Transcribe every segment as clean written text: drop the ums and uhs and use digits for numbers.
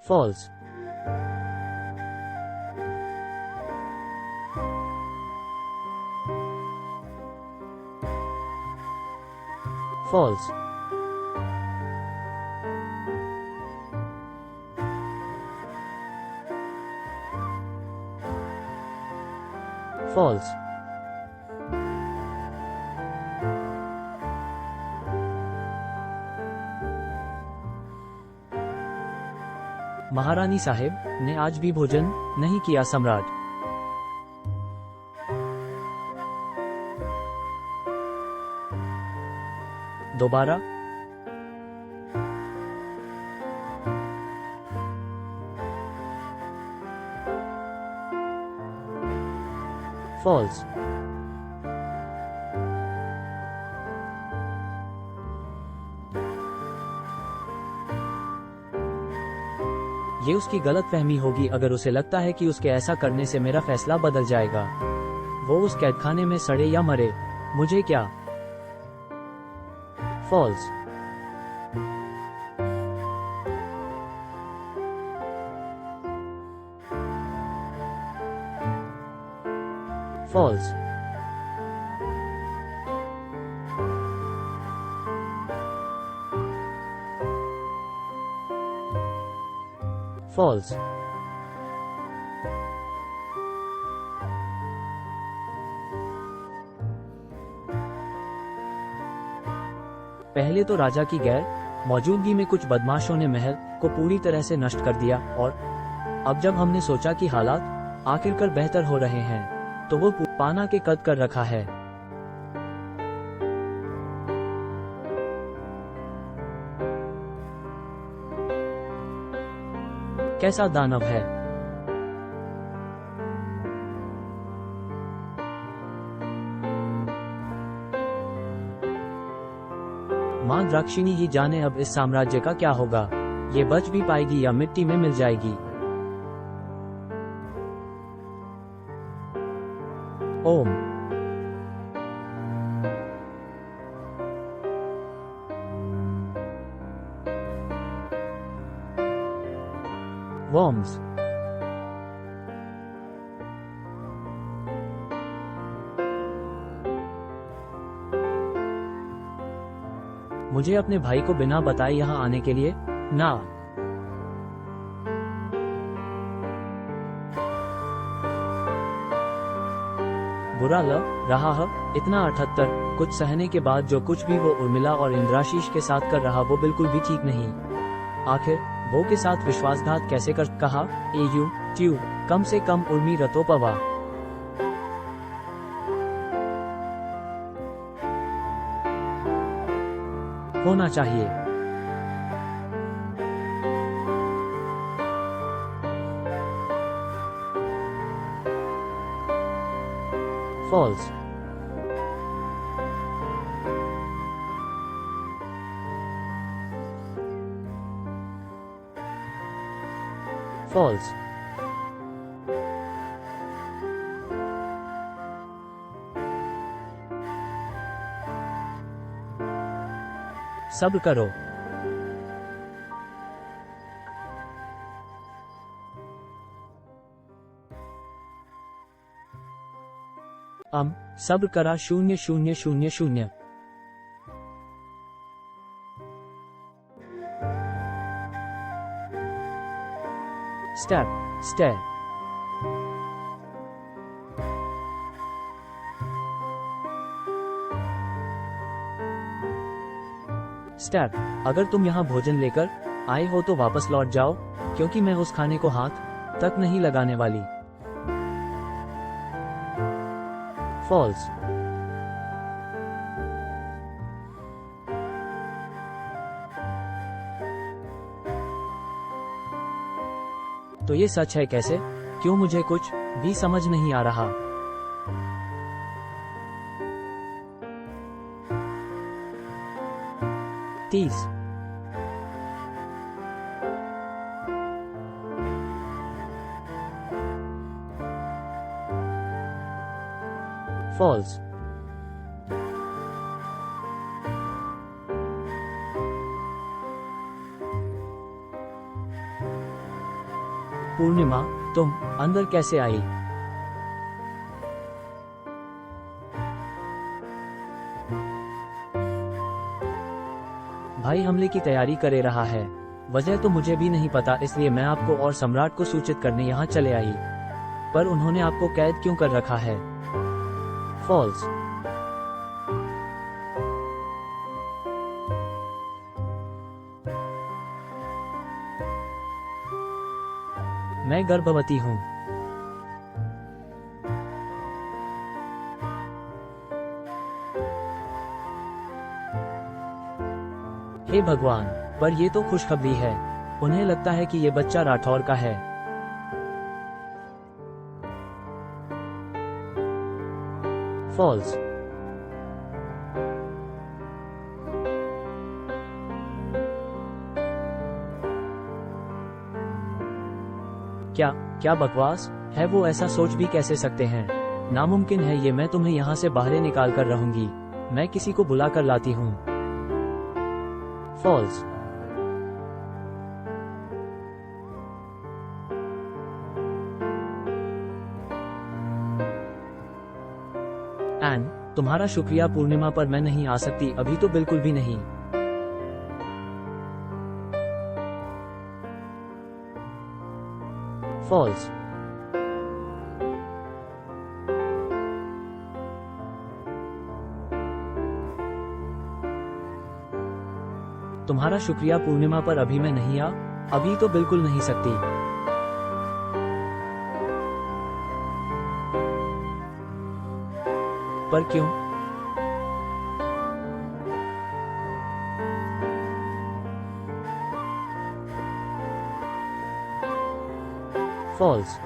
false, false, false, महारानी साहेब ने आज भी भोजन नहीं किया। सम्राट, दोबारा, false, ये उसकी गलत फहमी होगी अगर उसे लगता है कि उसके ऐसा करने से मेरा फैसला बदल जाएगा। वो उस कैदखाने में सड़े या मरे, मुझे क्या। false, false, false, पहले तो राजा की गैर मौजूदगी में कुछ बदमाशों ने महल को पूरी तरह से नष्ट कर दिया, और अब जब हमने सोचा कि हालात आखिरकार बेहतर हो रहे हैं तो वो पाना के कद कर रखा है। कैसा दानव है। मां द्राक्षिणी ही जाने अब इस साम्राज्य का क्या होगा। ये बच भी पाएगी या मिट्टी में मिल जाएगी। ओम। worms, मुझे अपने भाई को बिना बताए यहाँ आने के लिए ना। बुरा लग रहा है इतना 78 कुछ सहने के बाद जो कुछ भी वो उर्मिला और इंद्राशीष के साथ कर रहा वो बिल्कुल भी ठीक नहीं। आखिर वो के साथ विश्वासघात कैसे कर कहा। एयू ट्यू कम से कम उर्मी रतोपवा। होना चाहिए। फॉल्स, फॉल्स, सब्र करो। सब्र करा 0000। Step step step. अगर तुम यहाँ भोजन लेकर आए हो तो वापस लौट जाओ, क्योंकि मैं उस खाने को हाथ तक नहीं लगाने वाली। फॉल्स, तो ये सच है कैसे? क्यों मुझे कुछ भी समझ नहीं आ रहा। तीस, फॉल्स, पूर्णिमा, तुम अंदर कैसे आई? भाई हमले की तैयारी करे रहा है। वजह तो मुझे भी नहीं पता, इसलिए मैं आपको और सम्राट को सूचित करने यहाँ चले आई। पर उन्होंने आपको कैद क्यों कर रखा है? फॉल्स। मैं गर्भवती हूँ। हे भगवान, पर ये तो खुशखबरी है। उन्हें लगता है कि ये बच्चा राठौर का है। फॉल्स। क्या क्या बकवास है? वो ऐसा सोच भी कैसे सकते हैं? नामुमकिन है ये। मैं तुम्हें यहाँ से बाहर निकाल कर रहूंगी। मैं किसी को बुला कर लाती हूँ। फॉल्स। एन, तुम्हारा शुक्रिया पूर्णिमा, पर मैं नहीं आ सकती अभी तो, बिल्कुल भी नहीं। फॉल्स। तुम्हारा शुक्रिया पूर्णिमा, पर अभी मैं नहीं आ, अभी तो बिल्कुल नहीं सकती। पर क्यों? फॉल्स।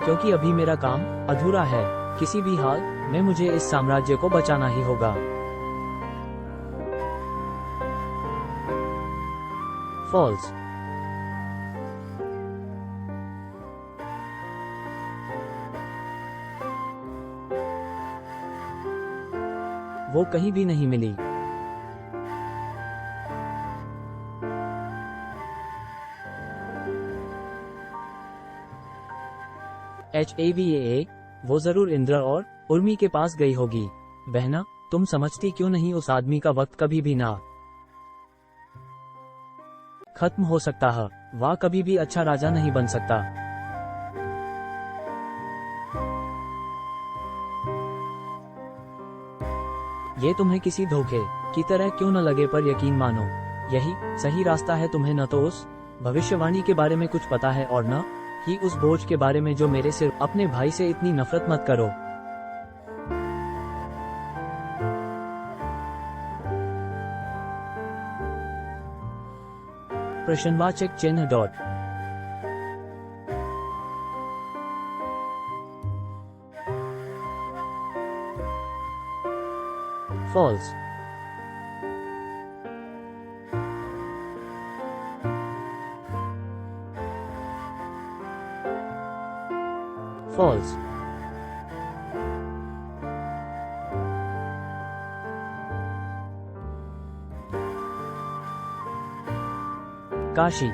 क्योंकि अभी मेरा काम अधूरा है। किसी भी हाल में मुझे इस साम्राज्य को बचाना ही होगा। फॉल्स। वो कहीं भी नहीं मिली। HAVAA, वो जरूर इंद्र और उर्मी के पास गई होगी। बहना, तुम समझती क्यों नहीं, उस आदमी का वक्त कभी भी ना खत्म हो सकता है। वह कभी भी अच्छा राजा नहीं बन सकता। ये तुम्हें किसी धोखे की तरह क्यों न लगे, पर यकीन मानो, यही सही रास्ता है। तुम्हें न तो उस भविष्यवाणी के बारे में कुछ पता है और न ही उस बोझ के बारे में जो मेरे सिर। अपने भाई से इतनी नफरत मत करो। प्रश्नवाचक चिन्ह dot. False. False. Kashi.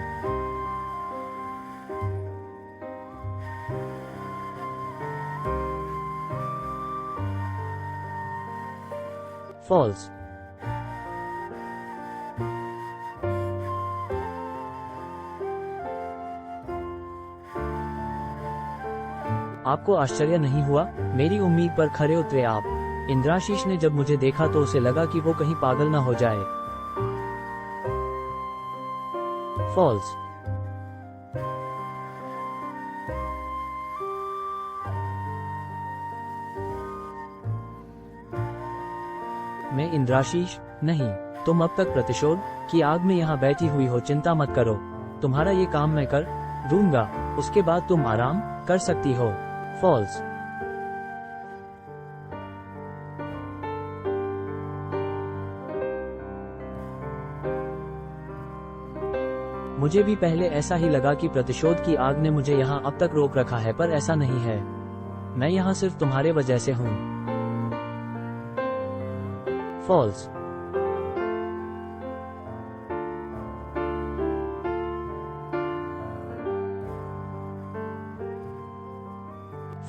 False. आपको आश्चर्य नहीं हुआ? मेरी उम्मीद पर खरे उतरे आप। इंद्राशीष ने जब मुझे देखा तो उसे लगा कि वो कहीं पागल न हो जाए। फॉल्स। मैं इंद्राशीष नहीं। तुम अब तक प्रतिशोध की आग में यहाँ बैठी हुई हो। चिंता मत करो, तुम्हारा ये काम मैं कर दूंगा। उसके बाद तुम आराम कर सकती हो। फॉल्स। मुझे भी पहले ऐसा ही लगा कि प्रतिशोध की आग ने मुझे यहाँ अब तक रोक रखा है, पर ऐसा नहीं है। मैं यहाँ सिर्फ तुम्हारे वजह से हूँ। फॉल्स।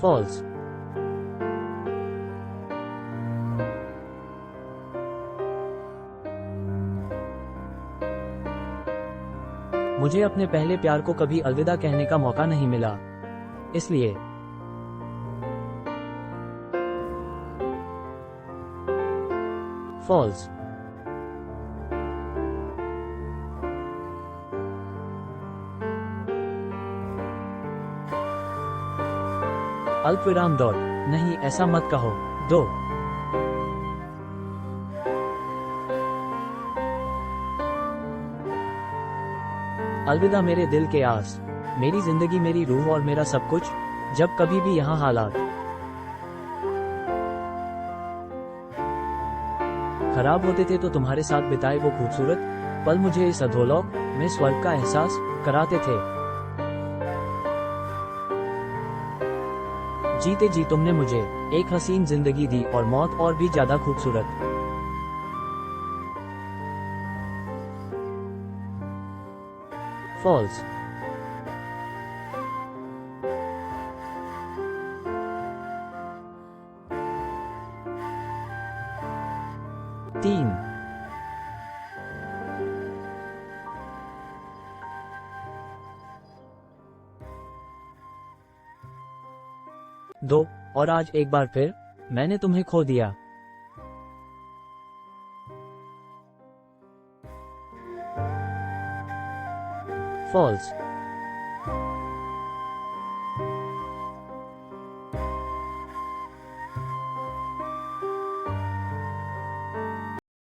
फॉल्स। मुझे अपने पहले प्यार को कभी अलविदा कहने का मौका नहीं मिला, इसलिए फॉल्स। अल्पविराम डॉट, नहीं ऐसा मत कहो। 2 अलविदा मेरे दिल के आस, मेरी जिंदगी, मेरी रूह और मेरा सब कुछ। जब कभी भी यहाँ हालात खराब होते थे तो तुम्हारे साथ बिताए वो खूबसूरत पल मुझे इस अधोलोक में स्वर्ग का एहसास कराते थे। जीते जी तुमने मुझे एक हसीन जिंदगी दी और मौत और भी ज्यादा खूबसूरत। फॉल्स। तीन। 2 और आज एक बार फिर मैंने तुम्हें खो दिया। फॉल्स।